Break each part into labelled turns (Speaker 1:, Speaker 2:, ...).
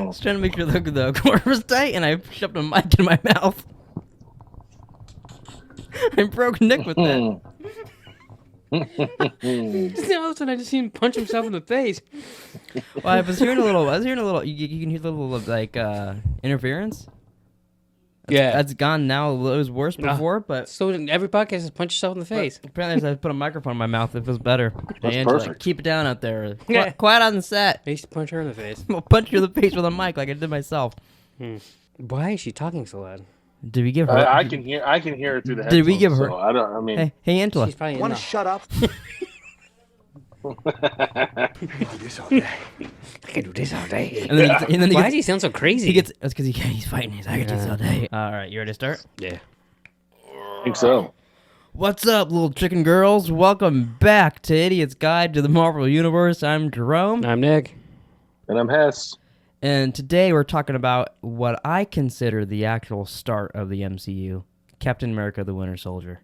Speaker 1: was trying to make sure the cord was tight, and I shoved a mic in my mouth. I broke Nick with that.
Speaker 2: Just all of a sudden, I just seen him punch himself in the face.
Speaker 1: Well, I was hearing a little. You can hear a little like interference. That's gone now. It was worse before, but
Speaker 2: so every podcast is punch yourself in the face.
Speaker 1: Apparently, I put a microphone in my mouth. It feels better.
Speaker 3: That's
Speaker 1: Angela,
Speaker 3: perfect.
Speaker 1: Keep it down out there.
Speaker 2: Yeah.
Speaker 1: Quiet on the set.
Speaker 2: I used to punch her in the face.
Speaker 1: I'll punch you in the face with a mic like I did myself.
Speaker 2: Why is she talking so loud?
Speaker 1: Did we give her?
Speaker 3: I can hear it through the headphones.
Speaker 1: Did we give her?
Speaker 3: So I mean,
Speaker 1: Hey, Angela.
Speaker 2: She's probably
Speaker 4: Want to shut up? I can do this all day.
Speaker 2: I can do this all day.
Speaker 1: And then
Speaker 2: Why does he sound so crazy?
Speaker 1: That's because he's fighting. He's like, I can do this all day. All right, you ready to start?
Speaker 2: Yeah.
Speaker 3: I think so.
Speaker 1: What's up, little chicken girls? Welcome back to Idiot's Guide to the Marvel Universe. I'm Jerome.
Speaker 2: I'm Nick.
Speaker 3: And I'm Hess.
Speaker 1: And today we're talking about what I consider the actual start of the MCU, Captain America the Winter Soldier.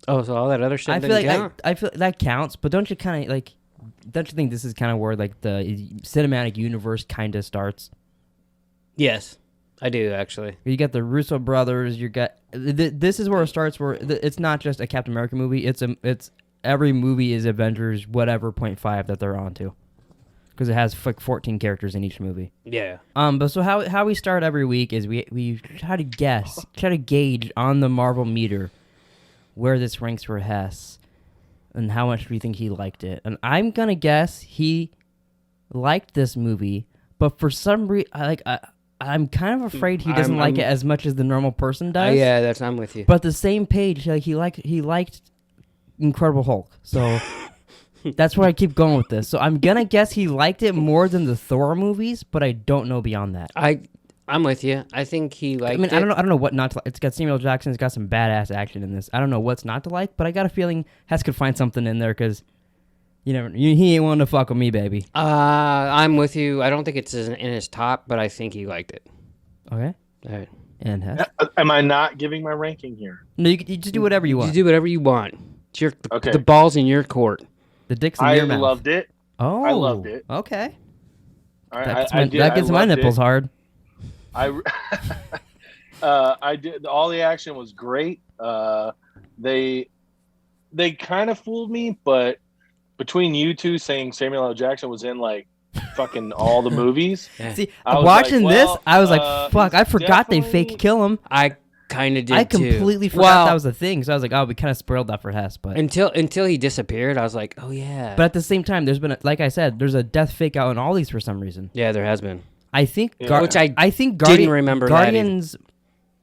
Speaker 2: Oh, so all that other shit
Speaker 1: I feel
Speaker 2: didn't
Speaker 1: like
Speaker 2: count?
Speaker 1: I feel that counts, but don't you kind of like? Don't you think this is kind of where like the cinematic universe kind of starts?
Speaker 2: Yes, I do actually.
Speaker 1: You got the Russo brothers. You got this is where it starts. Where it's not just a Captain America movie. It's every movie is Avengers whatever .5 that they're onto, because it has like 14 characters in each movie.
Speaker 2: Yeah.
Speaker 1: But so how we start every week is we try to gauge on the Marvel meter where this ranks for Hess and how much we think he liked it. And I'm gonna guess he liked this movie, but for some reason, I'm kind of afraid he doesn't like it as much as the normal person does.
Speaker 2: Yeah, I'm with you.
Speaker 1: But the same page, like he liked Incredible Hulk. So that's where I keep going with this. So I'm gonna guess he liked it more than the Thor movies, but I don't know beyond that.
Speaker 2: I'm with you. I think he liked it.
Speaker 1: I don't know what not to like. It's got Samuel Jackson. It's got some badass action in this. I don't know what's not to like, but I got a feeling Hess could find something in there because he ain't wanting to fuck with me, baby.
Speaker 2: I'm with you. I don't think it's in his top, but I think he liked it.
Speaker 1: Okay.
Speaker 2: All right.
Speaker 1: And Hess?
Speaker 3: Am I not giving my ranking here?
Speaker 1: No, you just do whatever you want.
Speaker 2: You do whatever you want. It's your,
Speaker 3: Okay.
Speaker 2: The ball's in your court.
Speaker 1: The dick's in
Speaker 3: I
Speaker 1: your mouth.
Speaker 3: loved it.
Speaker 1: Oh,
Speaker 3: I loved it.
Speaker 1: Okay.
Speaker 3: I
Speaker 1: That gets my nipples hard.
Speaker 3: I did. All the action was great. They kind of fooled me, but between you two saying Samuel L. Jackson was in like fucking all the movies,
Speaker 1: See,
Speaker 3: I was
Speaker 1: watching
Speaker 3: like,
Speaker 1: this,
Speaker 3: well,
Speaker 1: I was like, fuck, I forgot they
Speaker 3: definitely-
Speaker 1: fake kill him.
Speaker 2: I kind of did
Speaker 1: I
Speaker 2: too.
Speaker 1: completely forgot that was a thing. So I was like, oh, we kind of spoiled that for Hess. But
Speaker 2: Until he disappeared, I was like, oh yeah.
Speaker 1: But at the same time, there's been, like I said, there's a death fake out in all these for some reason.
Speaker 2: Yeah, there has been.
Speaker 1: I think,
Speaker 2: Which I
Speaker 1: think
Speaker 2: didn't remember that either.
Speaker 1: Guardians.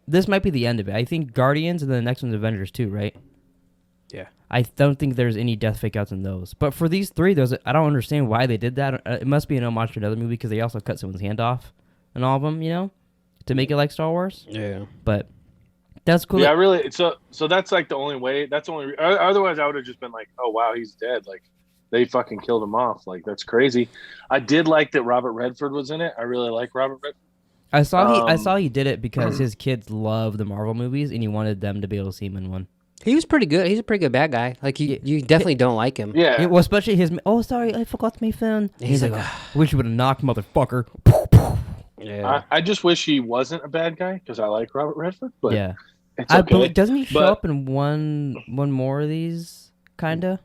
Speaker 1: This might be the end of it. I think Guardians and then the next one's Avengers 2, right?
Speaker 2: Yeah.
Speaker 1: I don't think there's any death fake outs in those. But for these three, I don't understand why they did that. It must be an homage to another movie because they also cut someone's hand off in all of them, to make it like Star Wars.
Speaker 2: Yeah.
Speaker 1: But that's cool.
Speaker 3: Yeah, really. So that's like the only way. That's the only. Otherwise, I would have just been like, oh wow, he's dead. Like they fucking killed him off. Like that's crazy. I did like that Robert Redford was in it. I really like Robert Redford.
Speaker 1: I saw he did it because his kids love the Marvel movies and he wanted them to be able to see him in one.
Speaker 2: He was pretty good. He's a pretty good bad guy. Like you definitely don't like him.
Speaker 3: Yeah.
Speaker 1: Well, especially his. Oh, sorry, I forgot my phone.
Speaker 2: He's like,
Speaker 1: I wish you would have knocked, motherfucker.
Speaker 2: Yeah.
Speaker 3: I just wish he wasn't a bad guy because I like Robert Redford. But
Speaker 1: Yeah.
Speaker 3: it's okay.
Speaker 1: Doesn't he show
Speaker 3: But-
Speaker 1: up in one more of these? Kinda.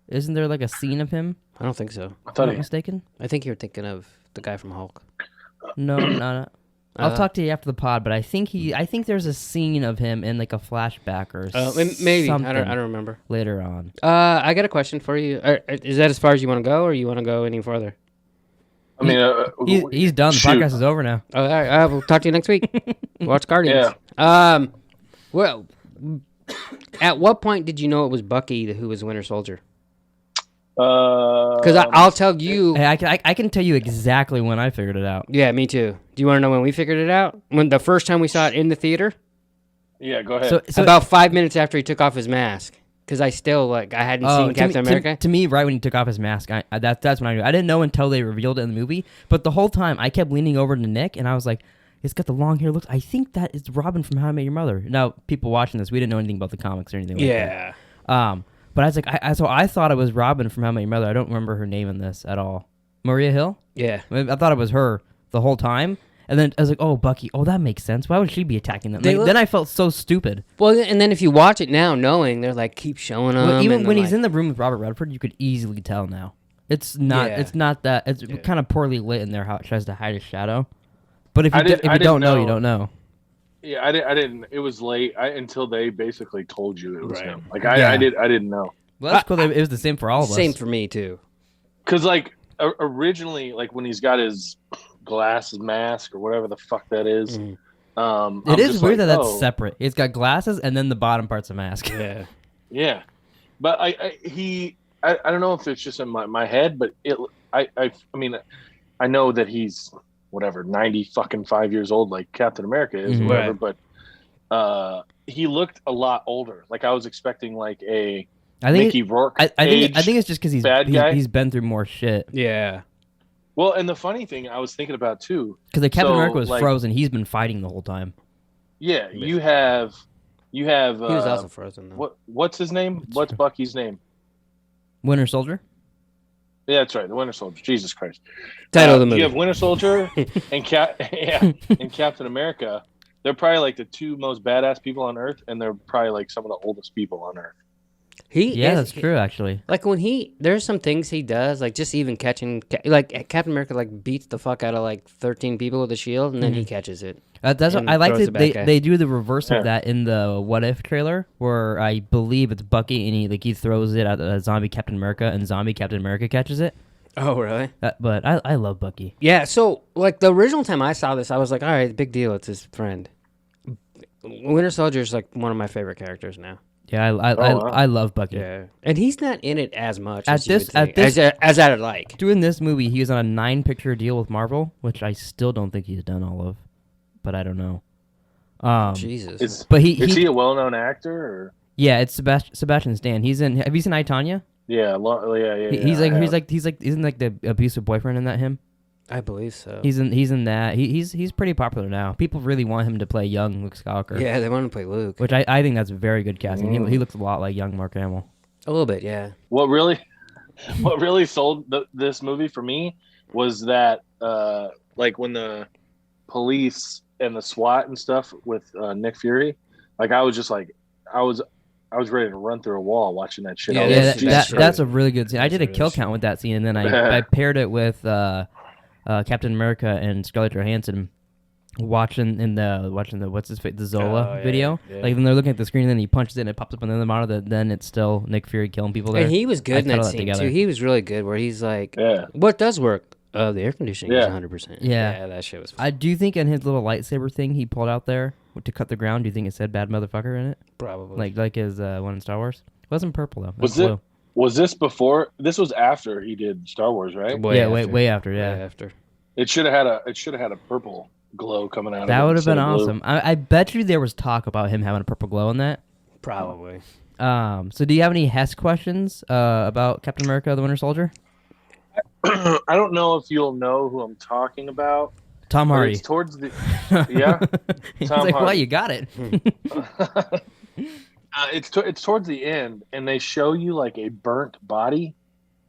Speaker 1: Isn't there like a scene of him?
Speaker 2: I don't think so.
Speaker 3: I
Speaker 1: If I'm
Speaker 3: thought
Speaker 1: not
Speaker 3: he,
Speaker 1: mistaken.
Speaker 2: I think you're thinking of the guy from Hulk.
Speaker 1: No, no. I'll talk to you after the pod, but I think there's a scene of him in like a flashback or
Speaker 2: Maybe
Speaker 1: something
Speaker 2: I don't remember.
Speaker 1: later on.
Speaker 2: I got a question for you. Is that as far as you want to go, or you want to go any further?
Speaker 3: I mean,
Speaker 1: He's done. The
Speaker 3: shoot.
Speaker 1: podcast is over now.
Speaker 2: Oh, all right. We'll talk to you next week. Watch Guardians. Yeah. Well, at what point did you know it was Bucky who was Winter Soldier? Because I'll tell you.
Speaker 1: Hey, I can tell you exactly when I figured it out.
Speaker 2: Yeah, me too. Do you want to know when we figured it out? When the first time we saw it in the theater?
Speaker 3: Yeah, go ahead.
Speaker 1: So
Speaker 2: About 5 minutes after he took off his mask. Because I hadn't seen Captain America.
Speaker 1: To me, right when he took off his mask, that's when I knew. I didn't know until they revealed it in the movie. But the whole time, I kept leaning over to Nick, and I was like, it's got the long hair. Looks. I think that is Robin from How I Met Your Mother. Now, people watching this, we didn't know anything about the comics or anything like that.
Speaker 2: Yeah.
Speaker 1: But I was like, I thought it was Robin from How I Met Your Mother. I don't remember her name in this at all. Maria Hill?
Speaker 2: Yeah.
Speaker 1: I thought it was her the whole time. And then I was like, oh, Bucky. Oh, that makes sense. Why would she be attacking them? Like, then I felt so stupid.
Speaker 2: Well, and then if you watch it now, knowing they're like, keep showing them.
Speaker 1: Well, even when he's in the room with Robert Redford, you could easily tell now. It's not.
Speaker 2: Yeah.
Speaker 1: It's not that. It's kind of poorly lit in there how it tries to hide his shadow. But if
Speaker 3: I
Speaker 1: you don't know,
Speaker 3: know.
Speaker 1: you don't know.
Speaker 3: Yeah, I didn't. It was late until they basically told you it was
Speaker 2: Right.
Speaker 3: him. Like I didn't know.
Speaker 1: Well, that's cool. It was the same for all of us.
Speaker 2: Same for me too.
Speaker 3: Because like originally, like when he's got his glasses, mask, or whatever the fuck that is.
Speaker 1: It is weird that that's separate. It's got glasses and then the bottom part's a mask.
Speaker 2: Yeah.
Speaker 3: Yeah, but I don't know if it's just in my head, but I mean, I know that he's whatever 95 years old, like Captain America is, or whatever. But he looked a lot older. Like I was expecting like a Mickey Rourke.
Speaker 1: I think it's just because he's been through more shit.
Speaker 2: Yeah.
Speaker 3: Well, and the funny thing I was thinking about too,
Speaker 1: because Captain America was frozen, he's been fighting the whole time.
Speaker 3: Yeah, you have. He
Speaker 2: was also frozen though.
Speaker 3: What's his name? What's Bucky's name?
Speaker 1: Winter Soldier.
Speaker 3: Yeah, that's right. The Winter Soldier. Jesus Christ.
Speaker 2: Title of the movie.
Speaker 3: You have Winter Soldier and Captain America. They're probably like the two most badass people on Earth, and they're probably like some of the oldest people on Earth.
Speaker 1: That's true, actually.
Speaker 2: Like when there's some things he does, like just even catching, like Captain America, like beats the fuck out of like 13 people with a shield, and then he catches it.
Speaker 1: That's what I like. They do the reverse of that in the What If trailer, where I believe it's Bucky and he throws it at a zombie Captain America, and zombie Captain America catches it.
Speaker 2: Oh, really?
Speaker 1: But I love Bucky.
Speaker 2: Yeah. So like the original time I saw this, I was like, all right, big deal. It's his friend. Winter Soldier is like one of my favorite characters now.
Speaker 1: Yeah, I love Bucky.
Speaker 2: Yeah, and he's not in it as much
Speaker 1: as
Speaker 2: I'd like.
Speaker 1: Doing this movie, he was on a 9-picture deal with Marvel, which I still don't think he's done all of, but I don't know.
Speaker 2: Jesus,
Speaker 3: is he a well-known actor? Or?
Speaker 1: Yeah, it's Sebastian Stan. He's in. Have you seen I, Tonya?
Speaker 3: Yeah,
Speaker 1: He's isn't like the abusive boyfriend in that him?
Speaker 2: I believe so.
Speaker 1: He's in that. He's pretty popular now. People really want him to play young Luke Skywalker.
Speaker 2: Yeah, they want him to play Luke,
Speaker 1: which I think that's very good casting. He looks a lot like young Mark Hamill.
Speaker 2: A little bit, yeah.
Speaker 3: What really sold this movie for me was that like when the police and the SWAT and stuff with Nick Fury, like I was just like I was ready to run through a wall watching that shit.
Speaker 1: That's a really good scene. I did a kill count with that scene, and then I paired it with Captain America and Scarlett Johansson watching the what's his face, the Zola video.
Speaker 2: Yeah.
Speaker 1: Like when they're looking at the screen, and then he punches it and it pops up on the monitor. Then it's still Nick Fury killing people there.
Speaker 2: And he was good in that scene too. He was really good. Where he's like, what does work? The air conditioning is 100%.
Speaker 1: Yeah,
Speaker 2: that shit was fun.
Speaker 1: I do think in his little lightsaber thing he pulled out there to cut the ground, do you think it said "bad motherfucker" in it?
Speaker 2: Probably.
Speaker 1: Like his one in Star Wars. It wasn't purple though.
Speaker 3: Was this before? This was after he did Star Wars, right?
Speaker 1: Way after. Yeah,
Speaker 2: way after.
Speaker 3: It should have had a purple glow coming out.
Speaker 1: That would have been awesome. I bet you there was talk about him having a purple glow in that.
Speaker 2: Probably.
Speaker 1: So do you have any Hess questions about Captain America: The Winter Soldier?
Speaker 3: I don't know if you'll know who I'm talking about.
Speaker 1: Tom Hardy.
Speaker 3: It's towards the
Speaker 1: He's
Speaker 3: Tom
Speaker 1: like,
Speaker 3: Hardy.
Speaker 1: well, you got it.
Speaker 3: It's towards the end, and they show you like a burnt body.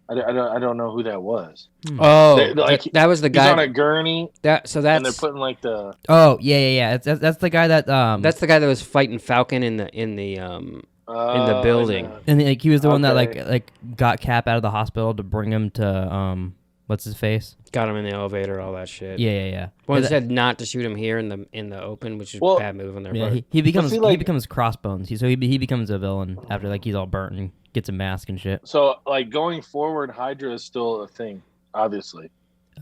Speaker 3: I don't know who that was.
Speaker 2: Oh, that was the guy.
Speaker 3: He's on a gurney.
Speaker 2: And they're
Speaker 3: putting like the.
Speaker 1: Oh yeah. That's the guy that
Speaker 2: That's the guy that was fighting Falcon in the building.
Speaker 1: And like he was the one that like got Cap out of the hospital to bring him to what's his face?
Speaker 2: Got him in the elevator, all that shit.
Speaker 1: Yeah.
Speaker 2: Well, they said not to shoot him here in the open, which is a bad move on their part.
Speaker 1: He becomes Crossbones. He becomes a villain after like he's all burnt and gets a mask and shit.
Speaker 3: So like going forward, Hydra is still a thing, obviously.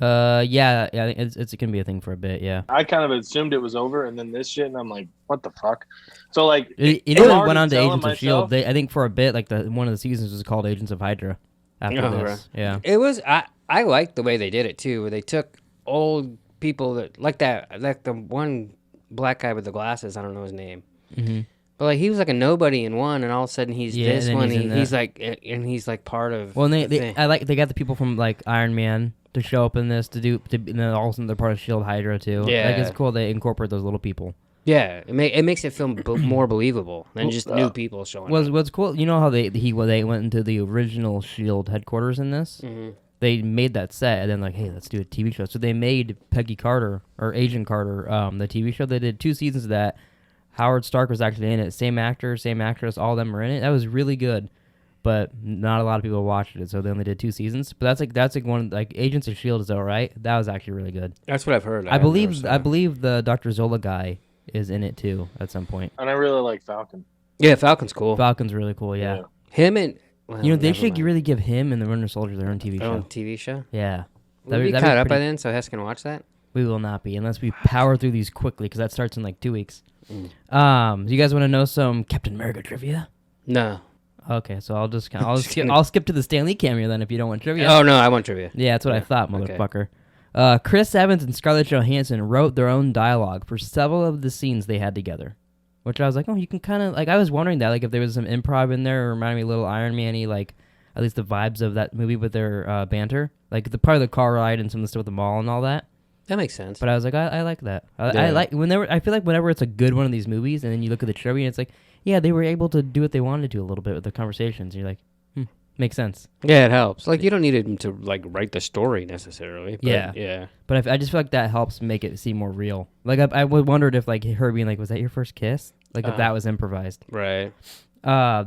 Speaker 1: Yeah, it's gonna be a thing for a bit. Yeah.
Speaker 3: I kind of assumed it was over, and then this shit, and I'm like, what the fuck? So like,
Speaker 1: it went on to Agents of Shield. I think for a bit, like one of the seasons was called Agents of Hydra. After this,
Speaker 2: right.
Speaker 1: Yeah.
Speaker 2: It was. I liked the way they did it too, where they took old people that like the one black guy with the glasses. I don't know his name.
Speaker 1: Mm-hmm.
Speaker 2: But like he was like a nobody in one, and all of a sudden he's this one. He's like part of.
Speaker 1: Well, they got the people from like Iron Man to show up in this and then all of a sudden they're part of Shield Hydra too.
Speaker 2: Yeah.
Speaker 1: Like it's cool they incorporate those little people.
Speaker 2: Yeah, it makes it feel more believable than just new people showing up.
Speaker 1: What's cool, you know how they went into the original Shield headquarters in this?
Speaker 2: Mm-hmm.
Speaker 1: They made that set and then like, hey, let's do a TV show. So they made Peggy Carter or Agent Carter, the TV show. They did 2 seasons of that. Howard Stark was actually in it. Same actor, same actress, all of them were in it. That was really good, but not a lot of people watched it, so they only did 2 seasons. But that's like one like Agents of Shield is all right. That was actually really good.
Speaker 2: That's what I've heard.
Speaker 1: I believe the Dr. Zola guy is in it too at some point.
Speaker 3: And I really like Falcon.
Speaker 2: Yeah, Falcon's cool.
Speaker 1: Falcon's really cool. Yeah.
Speaker 2: Him and
Speaker 1: They should really give him and the Winter Soldier their own TV show.
Speaker 2: Own TV show.
Speaker 1: Yeah.
Speaker 2: We'll be caught up by then, so Hess can watch that.
Speaker 1: We will not be unless we power through these quickly because that starts in like 2 weeks. Do you guys want to know some Captain America trivia?
Speaker 2: No.
Speaker 1: Okay, so I'll skip to the Stan Lee cameo then if you don't want trivia.
Speaker 2: Oh no, I want trivia.
Speaker 1: Yeah, that's what I thought, motherfucker. Okay. Chris Evans and Scarlett Johansson wrote their own dialogue for several of the scenes they had together, which I was like, oh, you can kind of like. I was wondering that like if there was some improv in there, it reminded me a little Iron Man-y, like at least the vibes of that movie with their banter, like the part of the car ride and some of the stuff with the mall and all that.
Speaker 2: That makes sense.
Speaker 1: But I was like, I like that. I like whenever I feel like whenever it's a good one of these movies, and then you look at the trivia, and it's like, yeah, they were able to do what they wanted to a little bit with the conversations. And you're like, makes sense.
Speaker 2: Yeah, it helps. Like you don't need him to like write the story necessarily. But yeah.
Speaker 1: But I just feel like that helps make it seem more real. Like I wondered if like her being like, was that your first kiss? Like if that was improvised.
Speaker 2: Right.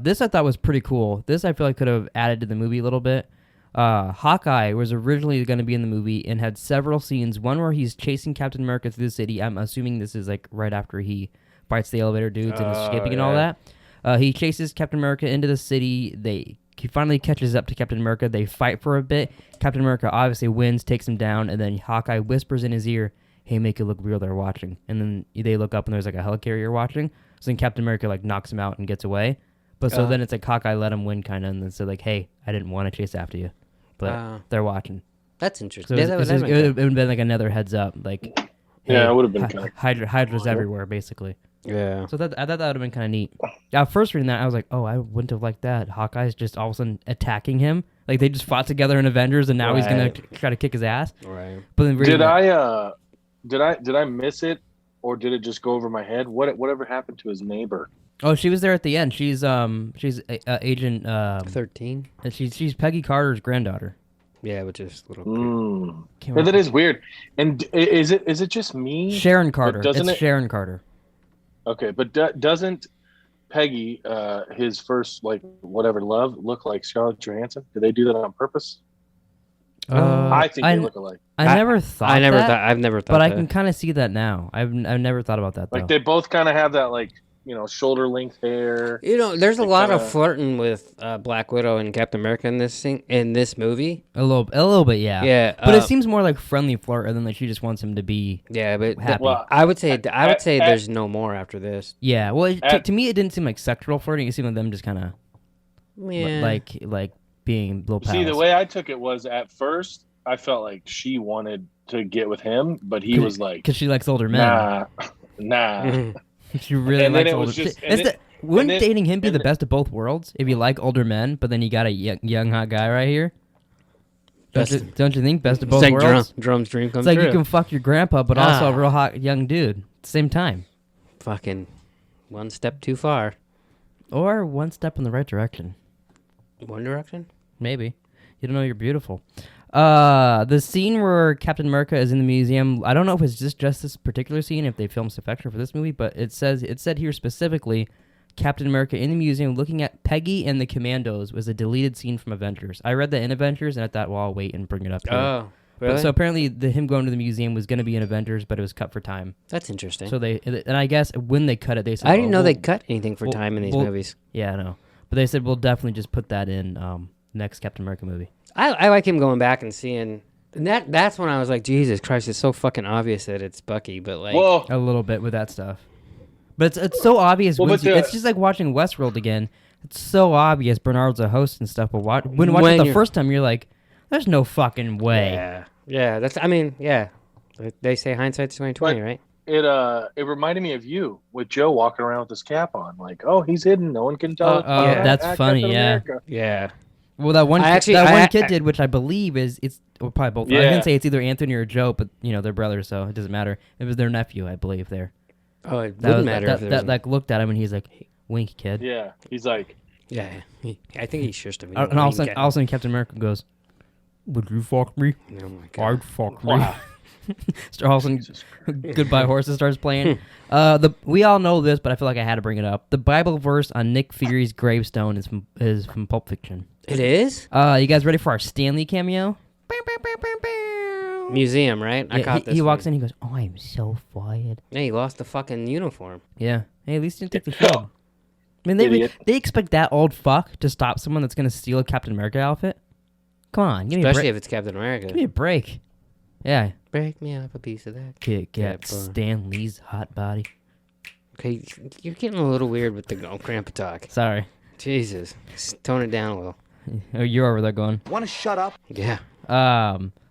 Speaker 1: This I thought was pretty cool. This I feel like could have added to the movie a little bit. Hawkeye was originally going to be in the movie and had several scenes. One where he's chasing Captain America through the city. I'm assuming this is like right after he fights the elevator dudes and is escaping and all that. He chases Captain America into the city. He finally catches up to Captain America. They fight for a bit. Captain America obviously wins, takes him down, and then Hawkeye whispers in his ear, hey, make it look real, they're watching. And then they look up and there's like a helicarrier watching. So then Captain America like knocks him out and gets away. But so then it's like Hawkeye let him win kind of, and then so like, hey, I didn't want to chase after you. But they're watching.
Speaker 2: That's interesting.
Speaker 1: So it would have been like another heads up. Like, hey,
Speaker 3: it would have been kind of...
Speaker 1: Hydra's everywhere, basically.
Speaker 2: Yeah.
Speaker 1: So I thought that would have been kind of neat. First reading that, I was like, oh, I wouldn't have liked that. Hawkeye's just all of a sudden attacking him. Like, they just fought together in Avengers, and now he's going to try to kick his ass.
Speaker 2: Right.
Speaker 1: But then
Speaker 3: did I miss it, or did it just go over my head? Whatever happened to his neighbor?
Speaker 1: Oh, she was there at the end. She's Agent
Speaker 2: 13.
Speaker 1: And she's Peggy Carter's granddaughter.
Speaker 2: Yeah, which is a little
Speaker 3: creepy. That is weird. And is it just me?
Speaker 1: Sharon Carter. Sharon Carter.
Speaker 3: Okay, but doesn't Peggy, his first like whatever love, look like Scarlett Johansson? Did they do that on purpose? I think they look alike.
Speaker 1: I've never thought. But I
Speaker 2: that.
Speaker 1: can kind of see that now. I've never thought about that.
Speaker 3: Like they both kind of have that like shoulder length hair.
Speaker 2: There's a lot of flirting with Black Widow and Captain America in this movie.
Speaker 1: A little bit, yeah.
Speaker 2: Yeah,
Speaker 1: but it seems more like friendly flirt, and then like she just wants him to be.
Speaker 2: Yeah, but
Speaker 1: happy.
Speaker 2: I would say there's no more after this.
Speaker 1: Yeah, well, to me it didn't seem like sexual flirting. It seemed like them just kind of, like being little pals.
Speaker 3: See, the way I took it was at first I felt like she wanted to get with him, but he was like,
Speaker 1: because she likes older men.
Speaker 3: Nah.
Speaker 1: She really likes older. Wouldn't dating him be the best of both worlds? If you like older men, but then you got a young hot guy right here. Don't you think best of both worlds?
Speaker 2: Drum's dream comes
Speaker 1: true. It's like
Speaker 2: true.
Speaker 1: you can fuck your grandpa, but also a real hot young dude at the same time.
Speaker 2: Fucking one step too far,
Speaker 1: or one step in the right direction.
Speaker 2: One direction,
Speaker 1: maybe. You don't know you're beautiful. The scene where Captain America is in the museum, I don't know if it's just this particular scene, if they filmed stuff extra for this movie, but it said here specifically, Captain America in the museum looking at Peggy and the Commandos was a deleted scene from Avengers. I read that in Avengers, and I thought, well, I'll wait and bring it up here.
Speaker 2: Oh, really?
Speaker 1: But so apparently him going to the museum was going to be in Avengers, but it was cut for time.
Speaker 2: That's interesting.
Speaker 1: So and I guess when they cut it, they said...
Speaker 2: I didn't know they cut anything for time in these movies.
Speaker 1: Yeah, I know. But they said, we'll definitely just put that in next Captain America movie.
Speaker 2: I like him going back and seeing, and that's when I was like, Jesus Christ, it's so fucking obvious that it's Bucky, but like
Speaker 1: a little bit with that stuff. But it's so obvious. It's just like watching Westworld again. It's so obvious Bernard's a host and stuff, but when watching it the first time, you're like, there's no fucking way.
Speaker 2: Yeah. They say hindsight's 20/20, right?
Speaker 3: It reminded me of you with Joe walking around with his cap on, like, oh, he's hidden, no one can tell.
Speaker 1: That's funny, yeah.
Speaker 2: Yeah.
Speaker 1: Well, that one
Speaker 2: I
Speaker 1: kid did, which I believe it's probably both. I was gonna say it's either Anthony or Joe, but they're brothers, so it doesn't matter. It was their nephew, I believe. There.
Speaker 2: Oh, it wouldn't matter if
Speaker 1: that like looked at him and he's like, hey, "Wink, kid."
Speaker 3: Yeah, he's like,
Speaker 2: yeah. I think he shushed him.
Speaker 1: And all of a sudden, Captain America goes, "Would you fuck me?
Speaker 2: Oh my God.
Speaker 1: I'd fuck me."
Speaker 3: wow.
Speaker 1: All of a sudden, Goodbye Horses starts playing. We all know this, but I feel like I had to bring it up. The Bible verse on Nick Fury's gravestone is from Pulp Fiction.
Speaker 2: It is?
Speaker 1: You guys ready for our Stanley cameo?
Speaker 2: Museum, right? I caught this.
Speaker 1: He walks in, he goes, "Oh, I'm so fired."
Speaker 2: Yeah, he lost the fucking uniform.
Speaker 1: Yeah. Hey, at least he didn't take the field. I mean, they expect that old fuck to stop someone that's going to steal a Captain America outfit? Come on, give me a break.
Speaker 2: Especially if it's Captain America.
Speaker 1: Give me a break. Yeah.
Speaker 2: Break me up a piece of that.
Speaker 1: Get Stan Lee's hot body.
Speaker 2: Okay, you're getting a little weird with the grandpa talk.
Speaker 1: Sorry.
Speaker 2: Jesus. Just tone it down a little.
Speaker 1: Oh, you're over there going.
Speaker 4: Want to shut up?
Speaker 2: Yeah.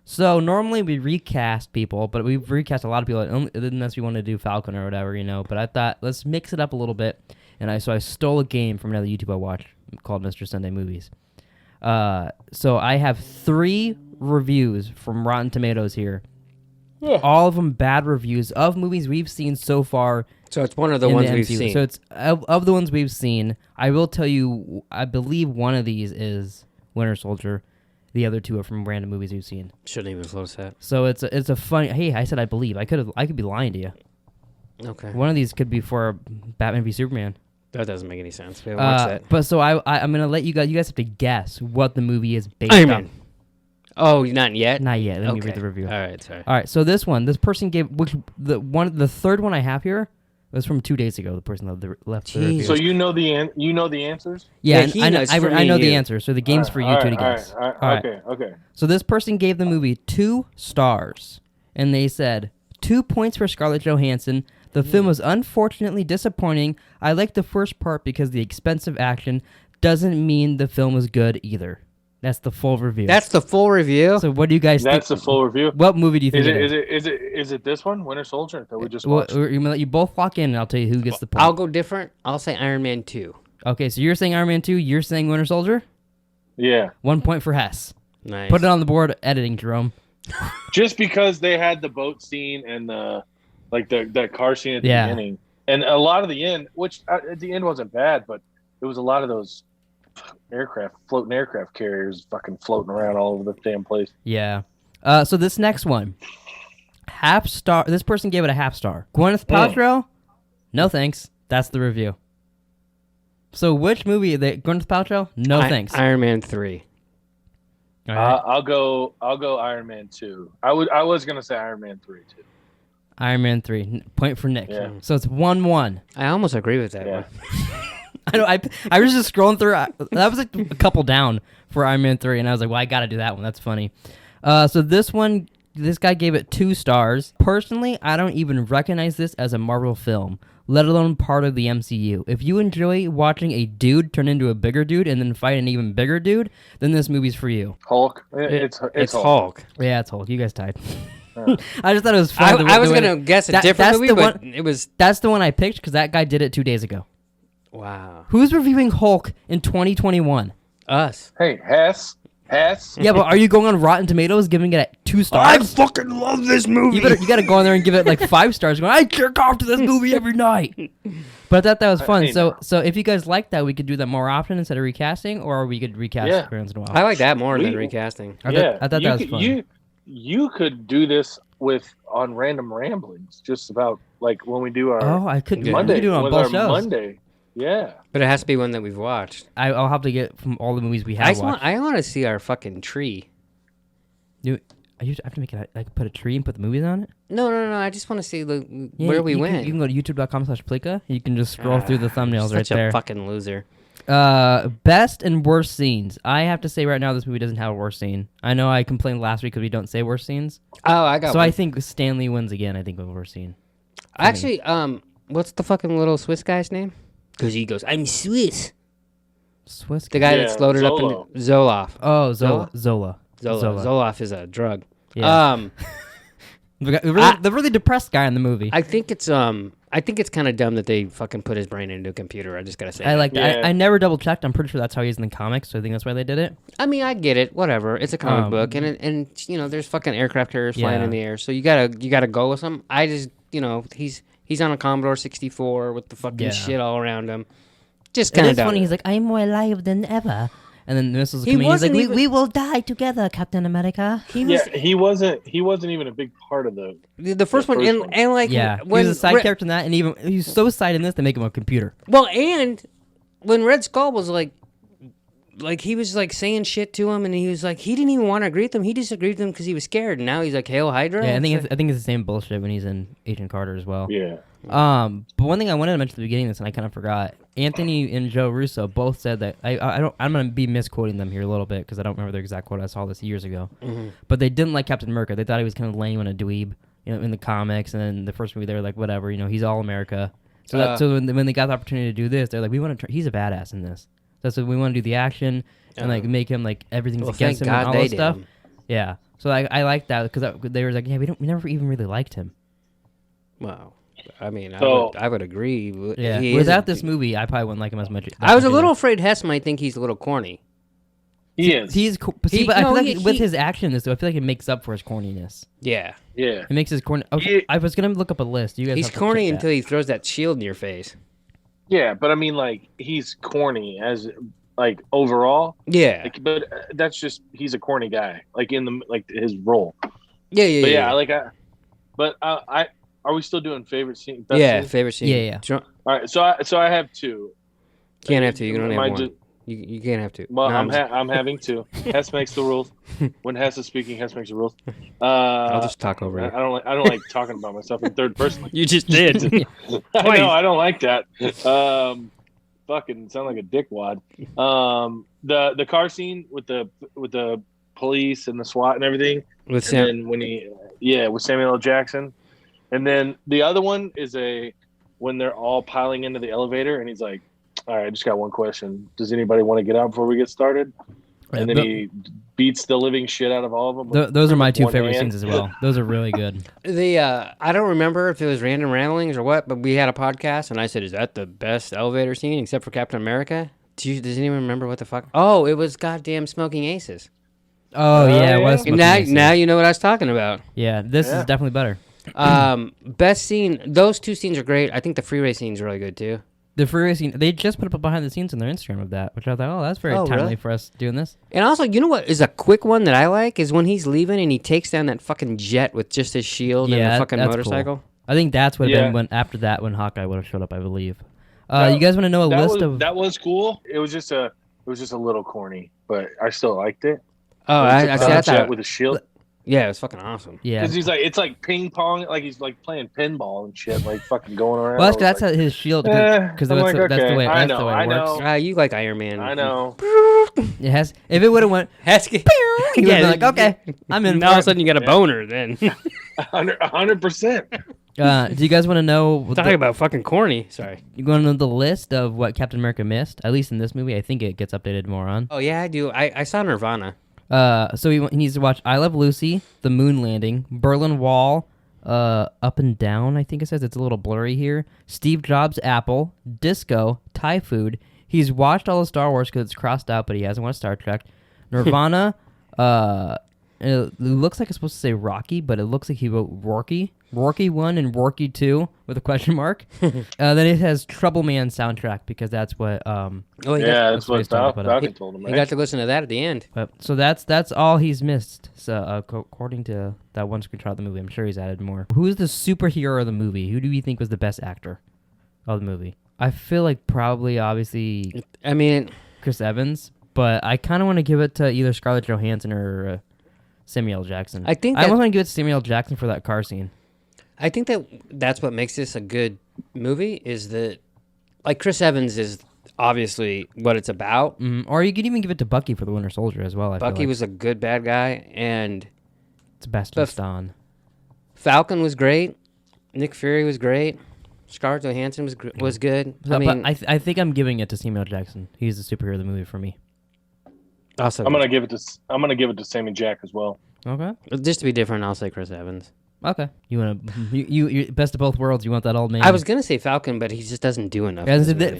Speaker 1: So normally we recast people, but we've recast a lot of people unless we want to do Falcon or whatever, But I thought let's mix it up a little bit, and I stole a game from another YouTube I watched called Mr. Sunday Movies. So I have 3 reviews from Rotten Tomatoes here. Yeah. All of them bad reviews of movies we've seen so far.
Speaker 2: So it's one of the ones we've seen.
Speaker 1: So it's of the ones we've seen. I will tell you, I believe one of these is Winter Soldier. The other 2 are from random movies we've seen.
Speaker 2: Shouldn't even close that.
Speaker 1: So it's a funny. Hey, I said I believe. I could be lying to you.
Speaker 2: Okay.
Speaker 1: One of these could be for Batman v Superman.
Speaker 2: That doesn't make any sense. We haven't watched that.
Speaker 1: But so I'm gonna let you guys. You guys have to guess what the movie is based
Speaker 2: Iron
Speaker 1: on.
Speaker 2: Man. Oh, not yet.
Speaker 1: Not yet. Let me read the review.
Speaker 2: All right, sorry.
Speaker 1: All right. So this person gave the third one I have here was from 2 days ago. The person left the review.
Speaker 3: So you know the answers?
Speaker 1: Yeah,
Speaker 2: Yeah,
Speaker 1: and I know the
Speaker 2: you.
Speaker 1: answer. So the game's for you two to guess.
Speaker 3: All right. Okay.
Speaker 1: So this person gave the movie 2 stars, and they said 2 points for Scarlett Johansson. The film was unfortunately disappointing. I liked the first part because the expensive action doesn't mean the film was good either. That's the full review.
Speaker 2: That's the full review?
Speaker 1: So what do you guys think?
Speaker 3: That's the full review.
Speaker 1: What movie do you think
Speaker 3: Is it this one, Winter Soldier, that we just watched?
Speaker 1: Well, I'm gonna let you both lock in, and I'll tell you who gets the point.
Speaker 2: I'll go different. I'll say Iron Man 2.
Speaker 1: Okay, so you're saying Iron Man 2, you're saying Winter Soldier?
Speaker 3: Yeah.
Speaker 1: 1 point for Hess.
Speaker 2: Nice.
Speaker 1: Put it on the board, editing, Jerome.
Speaker 3: Just because they had the boat scene and that car scene at the beginning, and a lot of the end, which at the end wasn't bad, but it was a lot of those floating aircraft carriers fucking floating around all over the damn place.
Speaker 1: Yeah. So this next one, half star. This person gave it a half star. Gwyneth Paltrow? No thanks. That's the review. So which movie? Gwyneth Paltrow? No thanks.
Speaker 2: Iron Man 3.
Speaker 1: All right.
Speaker 3: I'll go Iron Man 2. I was gonna say Iron Man 3 too.
Speaker 1: Iron Man 3. Point for Nick.
Speaker 3: Yeah.
Speaker 1: So it's 1-1.
Speaker 2: I almost agree with that
Speaker 3: Yeah.
Speaker 2: one.
Speaker 1: I know. I was just scrolling through. That was like a couple down for Iron Man 3, and I was like, well, I got to do that one. That's funny. So this one, this guy gave it 2 stars. Personally, I don't even recognize this as a Marvel film, let alone part of the MCU. If you enjoy watching a dude turn into a bigger dude and then fight an even bigger dude, then this movie's for you.
Speaker 3: Hulk. It's
Speaker 2: Hulk.
Speaker 1: Yeah, it's Hulk. You guys tied. I just thought it was fun.
Speaker 2: I was going to guess a different movie, but it was...
Speaker 1: That's the one I picked because that guy did it 2 days ago.
Speaker 2: Wow.
Speaker 1: Who's reviewing Hulk in 2021?
Speaker 2: Us.
Speaker 3: Hey, Hess.
Speaker 1: Yeah, but are you going on Rotten Tomatoes giving it 2 stars?
Speaker 2: I fucking love this movie.
Speaker 1: You got to go on there and give it like 5 stars. Going, I jerk off to this movie every night. But I thought that was fun. So if you guys like that, we could do that more often instead of recasting, or we could recast every once in a while.
Speaker 2: I like that more than recasting.
Speaker 1: I thought that was fun.
Speaker 3: You could do this on Random Ramblings, just about like when we do our
Speaker 1: Monday. We could do it on both shows.
Speaker 3: Monday. Yeah.
Speaker 2: But it has to be one that we've watched.
Speaker 1: I'll have to get from all the movies we have watched.
Speaker 2: I want to see our fucking tree.
Speaker 1: I have to make it like put a tree and put the movies on it?
Speaker 2: No. I just want to see where we went.
Speaker 1: You can go to youtube.com/Pleeka. You can just scroll through the thumbnails right there.
Speaker 2: Such a fucking loser.
Speaker 1: Best and worst scenes. I have to say right now this movie doesn't have a worst scene. I know I complained last week because we don't say worst scenes.
Speaker 2: Oh, I got
Speaker 1: So
Speaker 2: one.
Speaker 1: I think Stanley wins again, I think, with a worst scene.
Speaker 2: Actually, what's the fucking little Swiss guy's name? Because he goes, I'm Swiss.
Speaker 1: Swiss?
Speaker 2: The guy that's loaded
Speaker 3: Zolo.
Speaker 2: up in Zoloft.
Speaker 1: Oh,
Speaker 2: Zola.
Speaker 1: Zola.
Speaker 2: Zoloft is a drug.
Speaker 1: Yeah. The really depressed guy in the movie.
Speaker 2: I think it's kind of dumb that they fucking put his brain into a computer. I just gotta say.
Speaker 1: I like that.
Speaker 3: Yeah.
Speaker 1: I never double checked. I'm pretty sure that's how he is in the comics, so I think that's why they did it.
Speaker 2: I mean, I get it. Whatever. It's a comic book, and you know, there's fucking aircraft carriers flying in the air, so you gotta go with him. I just, you know, he's on a Commodore 64 with the fucking shit all around him. Just kind of
Speaker 1: It's funny. He's like, I'm more alive than ever. And then the missiles
Speaker 2: He
Speaker 1: come in. He's like,
Speaker 2: wasn't even-
Speaker 1: we will die together, Captain America.
Speaker 3: He wasn't even a big part of
Speaker 2: the first one,
Speaker 3: first one.
Speaker 2: and like
Speaker 1: Yeah,
Speaker 2: when
Speaker 1: he was a side character in that, and even he's so side in this, they make him a computer.
Speaker 2: Well, and when Red Skull was like he was like saying shit to him, and he was like, he didn't even want to agree with him. He just agreed with him because he was scared. And now he's like, Hail Hydra.
Speaker 1: Yeah, I think it's the same bullshit when he's in Agent Carter as well.
Speaker 3: Yeah.
Speaker 1: But one thing I wanted to mention at the beginning of this, and I kind of forgot. Anthony and Joe Russo both said that I'm gonna be misquoting them here a little bit because I don't remember the exact quote. I saw this years ago.
Speaker 2: Mm-hmm.
Speaker 1: But they didn't like Captain America. They thought he was kind of lame and a dweeb, you know, in the comics. And then the first movie, they were like, whatever, you know, he's all America. So when they got the opportunity to do this, they're like, we want to. He's a badass in this. That's what we want to do, the action and like make him like everything's against him and all this stuff. Yeah. So I like that because they were like, yeah, we never even really liked him.
Speaker 2: Wow. I mean,
Speaker 3: So-
Speaker 2: I would agree.
Speaker 1: Yeah.
Speaker 2: He
Speaker 1: Without
Speaker 2: is
Speaker 1: this movie, I probably wouldn't like him as much.
Speaker 2: I was a little afraid Hess might think he's a little corny.
Speaker 3: He is.
Speaker 1: He's cool, but
Speaker 2: He-
Speaker 1: but I
Speaker 2: no,
Speaker 1: feel like
Speaker 2: he-
Speaker 1: with
Speaker 2: he-
Speaker 1: his action in this, though, I feel like it makes up for his corniness.
Speaker 2: Yeah.
Speaker 3: Yeah.
Speaker 1: It makes his corny. I was gonna look up a list. You guys,
Speaker 2: He's
Speaker 1: have to
Speaker 2: corny
Speaker 1: check
Speaker 2: until he throws that shield in your face.
Speaker 3: Yeah, but I mean, like, he's corny as like overall.
Speaker 2: Yeah.
Speaker 3: Like, but that's just he's a corny guy. Like in the like his role.
Speaker 2: Yeah.
Speaker 3: But yeah, but I are we still doing favorite scene? Best
Speaker 2: Yeah,
Speaker 3: scene?
Speaker 2: favorite scene.
Speaker 1: Yeah.
Speaker 3: All right, so I have two.
Speaker 2: Can't have two. You can only
Speaker 3: Am I
Speaker 2: have one.
Speaker 3: just-
Speaker 2: You can't have two.
Speaker 3: Well,
Speaker 2: No,
Speaker 3: I'm having two. Hess makes the rules. When Hess is speaking, Hess makes the rules.
Speaker 2: I'll just talk over
Speaker 3: I
Speaker 2: you.
Speaker 3: don't like talking about myself in third person.
Speaker 2: You just did.
Speaker 3: I know I don't like that. Fucking sound like a dickwad. The car scene with the police and the SWAT and everything.
Speaker 2: With
Speaker 3: And
Speaker 2: Sam.
Speaker 3: then with Samuel L. Jackson. And then the other one is when they're all piling into the elevator and he's like, all right, I just got one question. Does anybody want to get out before we get started? And then he beats the living shit out of all of them.
Speaker 1: Those are my two
Speaker 3: one
Speaker 1: favorite
Speaker 3: hand.
Speaker 1: scenes as well. Those are really good.
Speaker 2: I don't remember if it was random ramblings or what, but we had a podcast and I said, "Is that the best elevator scene except for Captain America?" Does anyone remember what the fuck? Oh, it was goddamn Smoking Aces.
Speaker 1: Oh yeah, it was.
Speaker 3: yeah.
Speaker 1: Smoking
Speaker 2: Now,
Speaker 1: Aces.
Speaker 2: now you know what I was talking about.
Speaker 1: Yeah, this is definitely better.
Speaker 2: Best scene. Those two scenes are great. I think the freeway scene's really good too.
Speaker 1: The freeway scene, they just put up a behind the scenes on their Instagram of that, which I thought, that's very
Speaker 2: Oh,
Speaker 1: timely
Speaker 2: really?
Speaker 1: for us doing this.
Speaker 2: And also, you know what is a quick one that I like is when he's leaving and he takes down that fucking jet with just his shield and the fucking
Speaker 1: that's cool.
Speaker 2: motorcycle.
Speaker 1: I think that's what
Speaker 3: Yeah.
Speaker 1: when after that when Hawkeye would have showed up, I believe. You guys want to know a list of?
Speaker 3: That was cool. It was just a little corny, but I still liked it.
Speaker 2: Oh,
Speaker 3: It was
Speaker 2: I
Speaker 3: a
Speaker 2: see. I
Speaker 3: jet
Speaker 2: thought,
Speaker 3: with a shield.
Speaker 2: yeah, it was fucking awesome.
Speaker 1: Yeah.
Speaker 3: Because he's like, it's like ping pong, like he's like playing pinball and shit, like fucking going around.
Speaker 1: Well,
Speaker 3: I was
Speaker 1: that's
Speaker 3: like,
Speaker 1: how his shield.
Speaker 3: I'm
Speaker 1: Because
Speaker 3: like,
Speaker 1: that's the
Speaker 3: okay,
Speaker 1: way.
Speaker 3: I
Speaker 1: That's the
Speaker 3: know,
Speaker 1: way
Speaker 3: I
Speaker 1: it works.
Speaker 3: know.
Speaker 2: You like Iron Man.
Speaker 3: I know.
Speaker 1: It has. If it would have went,
Speaker 2: Heskey.
Speaker 1: he would have been like, okay, I'm in.
Speaker 2: Now all
Speaker 1: for
Speaker 2: of a
Speaker 1: it."
Speaker 2: sudden you got a boner then.
Speaker 3: 100%.
Speaker 1: Do you guys want to know?
Speaker 2: Talking about fucking corny. Sorry.
Speaker 1: You want to know the list of what Captain America missed? At least in this movie, I think it gets updated more on.
Speaker 2: Oh yeah, I do. I saw Nirvana.
Speaker 1: So he needs to watch I Love Lucy, The Moon Landing, Berlin Wall, Up and Down, I think it says. It's a little blurry here. Steve Jobs' Apple, Disco, Thai Food. He's watched all of Star Wars because it's crossed out, but he hasn't watched Star Trek. Nirvana, it looks like it's supposed to say Rocky, but it looks like he wrote Rocky. Rocky 1 and Rocky 2 with a question mark. Then it has Trouble Man soundtrack because that's what...
Speaker 2: Oh, he
Speaker 3: Yeah,
Speaker 2: got,
Speaker 3: that's what Falcon told him,
Speaker 2: he
Speaker 3: right?
Speaker 2: got to listen to that at the end.
Speaker 1: So that's all he's missed. So according to that one screenshot of the movie, I'm sure he's added more. Who's the superhero of the movie? Who do you think was the best actor of the movie? I feel like probably, obviously,
Speaker 2: I mean,
Speaker 1: Chris Evans, but I kind of want to give it to either Scarlett Johansson or Samuel L. Jackson.
Speaker 2: I think
Speaker 1: I
Speaker 2: that-
Speaker 1: want to give it to Samuel L. Jackson for that car scene.
Speaker 2: I think that's what makes this a good movie is that, like, Chris Evans is obviously what it's about.
Speaker 1: Or you could even give it to Bucky for the Winter Soldier as well. I feel
Speaker 2: Bucky
Speaker 1: like.
Speaker 2: was a good bad guy, and
Speaker 1: Sebastian
Speaker 2: but-
Speaker 1: Stan.
Speaker 2: Falcon was great. Nick Fury was great. Scarlett Johansson was good.
Speaker 1: So,
Speaker 2: I mean,
Speaker 1: but I think I'm giving it to Samuel L. Jackson. He's the superhero of the movie for me.
Speaker 2: also
Speaker 3: I'm gonna give it to Sammy Jack as well.
Speaker 1: Okay.
Speaker 2: just to be different, I'll say Chris Evans.
Speaker 1: Okay. You want to you best of both worlds. You want that old man.
Speaker 2: I was gonna say Falcon, but he just doesn't do enough.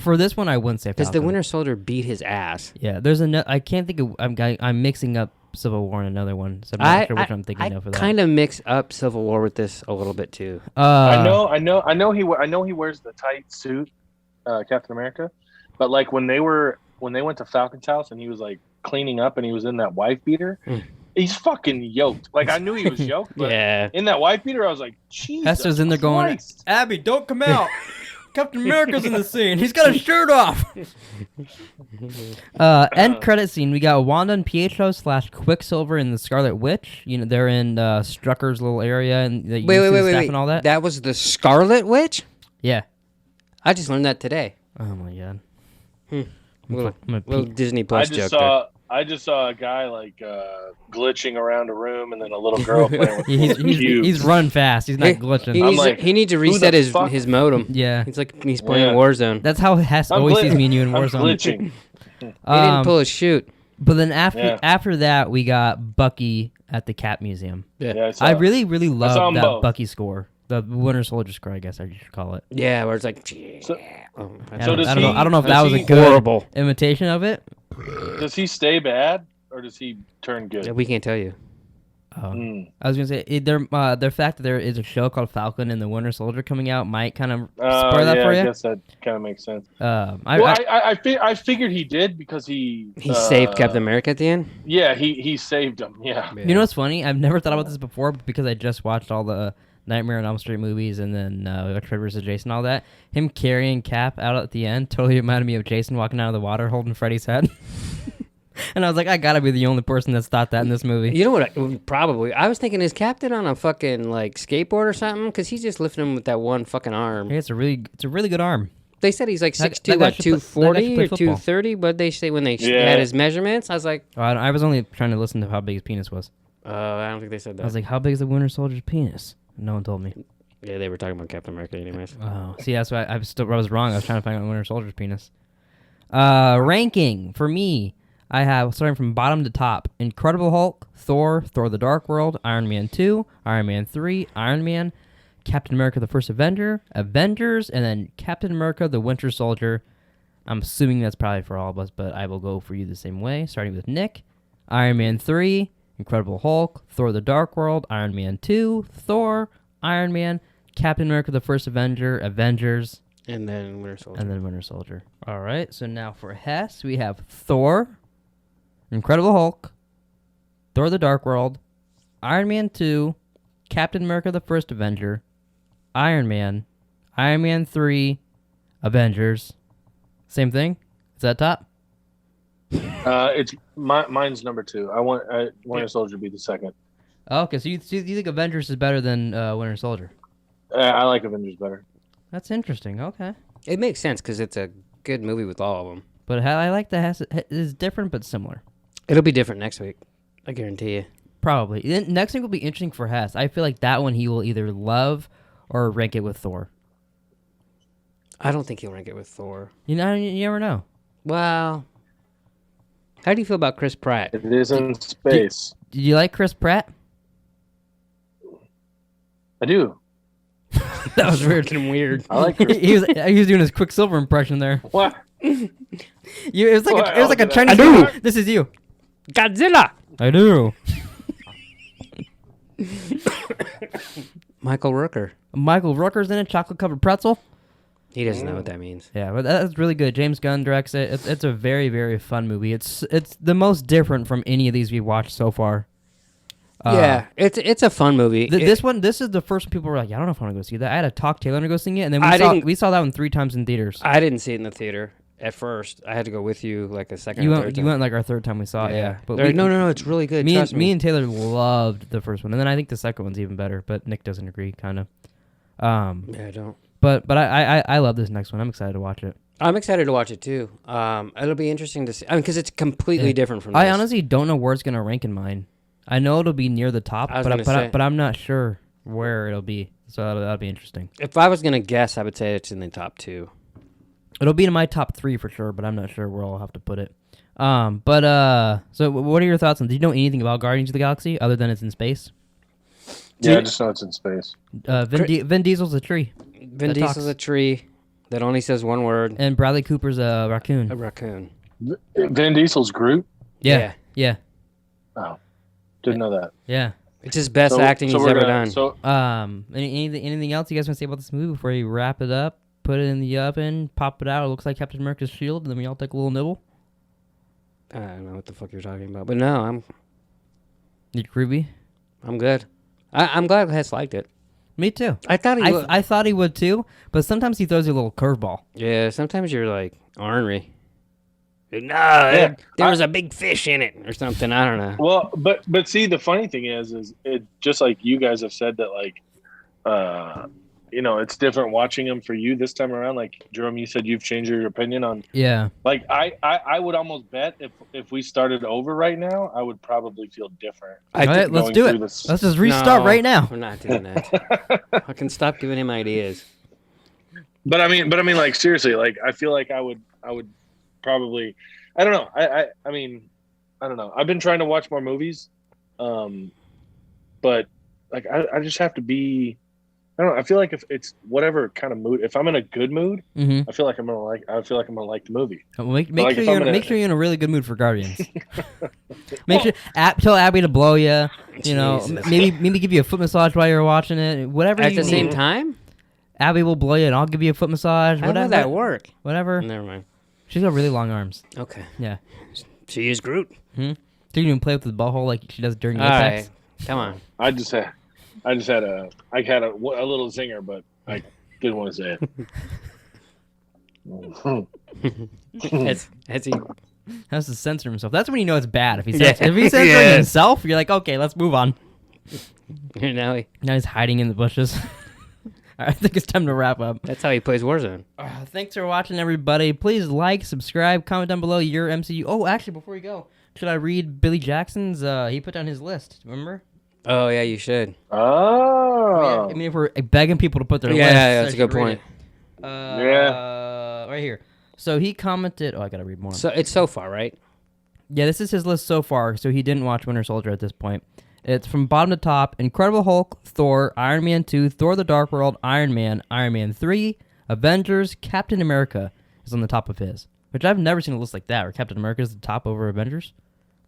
Speaker 1: For this one, I wouldn't say
Speaker 2: because
Speaker 1: Falcon.
Speaker 2: the Winter Soldier beat his ass.
Speaker 1: Yeah, there's I can't think of. I'm mixing up Civil War and another one, so I'm not sure which I'm thinking of for that.
Speaker 2: I kind of mix up Civil War with this a little bit too.
Speaker 3: I know he wears the tight suit, Captain America, but like when they went to Falcon's house and he was like cleaning up and he was in that wife beater. He's fucking yoked. Like, I knew he was yoked, but in that wife beater, I was like, Jesus
Speaker 1: Hester's in there going, Abby, don't come out. Captain America's in the scene. He's got his shirt off. End credit scene. We got Wanda and Pietro / Quicksilver and the Scarlet Witch. You know, they're in Strucker's little area and wait, and all that.
Speaker 2: That was the Scarlet Witch?
Speaker 1: Yeah.
Speaker 2: I just learned that today.
Speaker 1: Oh my god.
Speaker 2: Little Disney Plus joke there.
Speaker 3: I just saw a guy like glitching around a room, and then a little girl playing with
Speaker 1: he's running fast. He's not glitching.
Speaker 2: He needs to reset his modem.
Speaker 1: Yeah,
Speaker 2: he's playing Warzone.
Speaker 1: That's how Hess always sees me and you in Warzone.
Speaker 3: Glitching.
Speaker 2: He didn't pull a shoot.
Speaker 1: But then after that, we got Bucky at the Cap Museum.
Speaker 3: Yeah,
Speaker 1: I really love that Bucky score. The Winter Soldier score, I guess I should call it.
Speaker 2: Yeah, where it's like.
Speaker 1: I don't know if that was a good horrible imitation of it.
Speaker 3: Does he stay bad or does he turn good?
Speaker 2: We can't tell you.
Speaker 1: I was gonna say the fact that there is a show called Falcon and the Winter Soldier coming out might kind of spoil that for you.
Speaker 3: I guess that kind of makes sense.
Speaker 1: I
Speaker 3: figured he did because he
Speaker 2: saved Captain America at the end.
Speaker 3: Yeah, he saved him. Yeah.
Speaker 1: You know what's funny? I've never thought about this before because I just watched all the Nightmare on Elm Street movies and then Fred vs. Jason, all that. Him carrying Cap out at the end totally reminded me of Jason walking out of the water holding Freddy's head. And I was like, I gotta be the only person that's thought that in this movie.
Speaker 2: You know what? Probably. I was thinking, is Captain on a fucking like skateboard or something? Because he's just lifting him with that one fucking arm.
Speaker 1: Yeah, it's a really good arm.
Speaker 2: They said he's like 6'2", like 240 or 230. But they say when they had his measurements, I was like,
Speaker 1: I was only trying to listen to how big his penis was.
Speaker 2: I don't think they said that.
Speaker 1: I was like, how big is the Winter Soldier's penis? No one told me.
Speaker 2: Yeah, they were talking about Captain America anyways.
Speaker 1: Oh, see, that's why I was wrong. I was trying to find out Winter Soldier's penis. Ranking for me, I have starting from bottom to top: Incredible Hulk, Thor the Dark World, Iron Man 2, Iron Man 3, Iron Man, Captain America: The First Avenger, Avengers, and then Captain America: The Winter Soldier. I'm assuming that's probably for all of us, but I will go for you the same way. Starting with Nick, Iron Man 3. Incredible Hulk, Thor the Dark World, Iron Man 2, Thor, Iron Man, Captain America the First Avenger, Avengers.
Speaker 2: And then Winter Soldier.
Speaker 1: All right, so now for Hess, we have Thor, Incredible Hulk, Thor the Dark World, Iron Man 2, Captain America the First Avenger, Iron Man 3, Avengers. Same thing? Is that top?
Speaker 3: It's mine's number 2. I want Winter Soldier to be the second.
Speaker 1: Okay, so you think Avengers is better than Winter Soldier?
Speaker 3: I like Avengers better.
Speaker 1: That's interesting. Okay,
Speaker 2: it makes sense because it's a good movie with all of them.
Speaker 1: But I like that it's different but similar.
Speaker 2: It'll be different next week. I guarantee you.
Speaker 1: Probably. Next week will be interesting for Hess. I feel like that one he will either love or rank it with Thor.
Speaker 2: I don't think he'll rank it with Thor.
Speaker 1: You never know.
Speaker 2: Well, how do you feel about Chris Pratt?
Speaker 3: It is in space.
Speaker 1: Did you like Chris Pratt?
Speaker 3: I do.
Speaker 1: That was weird.
Speaker 3: I like Chris.
Speaker 1: he was doing his Quicksilver impression there.
Speaker 3: What?
Speaker 1: It was like a Chinese movie. This is you.
Speaker 2: Godzilla.
Speaker 1: I do.
Speaker 2: Michael Rooker.
Speaker 1: Michael Rooker's in a chocolate covered pretzel.
Speaker 2: He doesn't know what that means.
Speaker 1: Yeah, but that's really good. James Gunn directs it. It's a very, very fun movie. It's the most different from any of these we've watched so far.
Speaker 2: Yeah, it's a fun movie.
Speaker 1: This is the first one people were like, I don't know if I want to go see that. I had to talk Taylor to go see it, and then we saw that one 3 times in theaters.
Speaker 2: I didn't see it in the theater at first. I had to go with you like a second.
Speaker 1: You
Speaker 2: or third time.
Speaker 1: went like our 3rd time we saw it. Yeah,
Speaker 2: but no, it's really good.
Speaker 1: Me and Taylor loved the first one, and then I think the second one's even better. But Nick doesn't agree, kind of.
Speaker 2: Yeah, I don't.
Speaker 1: But I love this next one. I'm excited to watch it.
Speaker 2: I'm excited to watch it too. It'll be interesting to see. I mean, because it's completely different from.
Speaker 1: I honestly don't know where it's gonna rank in mine. I know it'll be near the top, but I'm not sure where it'll be. So that'll be interesting.
Speaker 2: If I was gonna guess, I would say it's in the top 2.
Speaker 1: It'll be in my top 3 for sure, but I'm not sure where I'll have to put it. So what are your thoughts on? Do you know anything about Guardians of the Galaxy other than it's in space?
Speaker 3: Yeah, I just know it's in space.
Speaker 1: Vin Diesel's a tree.
Speaker 2: Vin Diesel's a tree that only says one word.
Speaker 1: And Bradley Cooper's a raccoon.
Speaker 2: A raccoon.
Speaker 3: Vin Diesel's Groot?
Speaker 1: Yeah.
Speaker 3: Oh, didn't know that.
Speaker 1: Yeah.
Speaker 2: It's his best acting he's ever done.
Speaker 3: So,
Speaker 1: anything else you guys want to say about this movie before you wrap it up? Put it in the oven, pop it out. It looks like Captain America's shield, and then we all take a little nibble.
Speaker 2: I don't know what the fuck you're talking about, but no,
Speaker 1: You groovy?
Speaker 2: I'm good. I'm glad Hess liked it.
Speaker 1: Me too.
Speaker 2: I thought he would.
Speaker 1: I thought he would too, but sometimes he throws you a little curveball.
Speaker 2: Yeah, sometimes you're like ornery. No, there was a big fish in it or something. I don't know.
Speaker 3: well, but see, the funny thing is it just like you guys have said that like, it's different watching them for you this time around. Like Jerome, you said you've changed your opinion on.
Speaker 1: Yeah.
Speaker 3: Like I would almost bet if we started over right now, I would probably feel different.
Speaker 1: All right, let's do it. Let's just restart right now.
Speaker 2: We're not doing that. I can stop giving him ideas.
Speaker 3: But I mean, like seriously, like I feel like I would probably, I don't know. I mean, I don't know. I've been trying to watch more movies, but like I just have to be. I don't know. I feel like if it's whatever kind of mood, if I'm in a good mood, I feel like I'm gonna like the movie.
Speaker 1: Make sure you're in a really good mood for Guardians. Make sure tell Abby to blow you. You know, maybe give you a foot massage while you're watching it. Whatever.
Speaker 2: At the same time,
Speaker 1: Abby will blow you, and I'll give you a foot massage.
Speaker 2: How would that work?
Speaker 1: Whatever.
Speaker 2: Never mind.
Speaker 1: She's got really long arms.
Speaker 2: Okay.
Speaker 1: Yeah.
Speaker 2: She is Groot.
Speaker 1: She can even play with the butthole like she does during
Speaker 2: All
Speaker 1: Apex.
Speaker 2: right. Come on.
Speaker 3: I had a little zinger, but I didn't want to say
Speaker 2: Has he?
Speaker 1: Has to censor himself. That's when you know it's bad. If he's censoring himself, you're like, okay, let's move on.
Speaker 2: Now
Speaker 1: he's hiding in the bushes. I think it's time to wrap up.
Speaker 2: That's how he plays Warzone.
Speaker 1: Thanks for watching, everybody. Please like, subscribe, comment down below your MCU. Oh, actually, before we go, should I read Billy Jackson's? He put down his list. Remember?
Speaker 2: Oh yeah, you should.
Speaker 3: Oh.
Speaker 1: I mean, if we're begging people to put their list,
Speaker 2: yeah, that's a good point.
Speaker 1: Right here. So he commented. Oh, I gotta read more.
Speaker 2: So it's so far, right?
Speaker 1: Yeah, this is his list so far. So he didn't watch Winter Soldier at this point. It's from bottom to top: Incredible Hulk, Thor, Iron Man 2, Thor: The Dark World, Iron Man 3, Avengers, Captain America is on the top of his. Which I've never seen a list like that, where Captain America is the top over Avengers.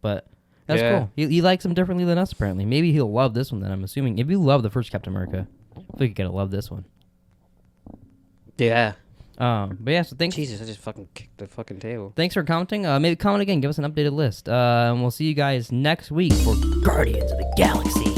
Speaker 1: But that's cool. He likes them differently than us, apparently. Maybe he'll love this one then, I'm assuming. If you love the first Captain America, I think you're going to love this one.
Speaker 2: Yeah.
Speaker 1: But yeah, so thanks.
Speaker 2: Jesus, I just fucking kicked the fucking table.
Speaker 1: Thanks for commenting. Maybe comment again. Give us an updated list. And we'll see you guys next week for Guardians of the Galaxy.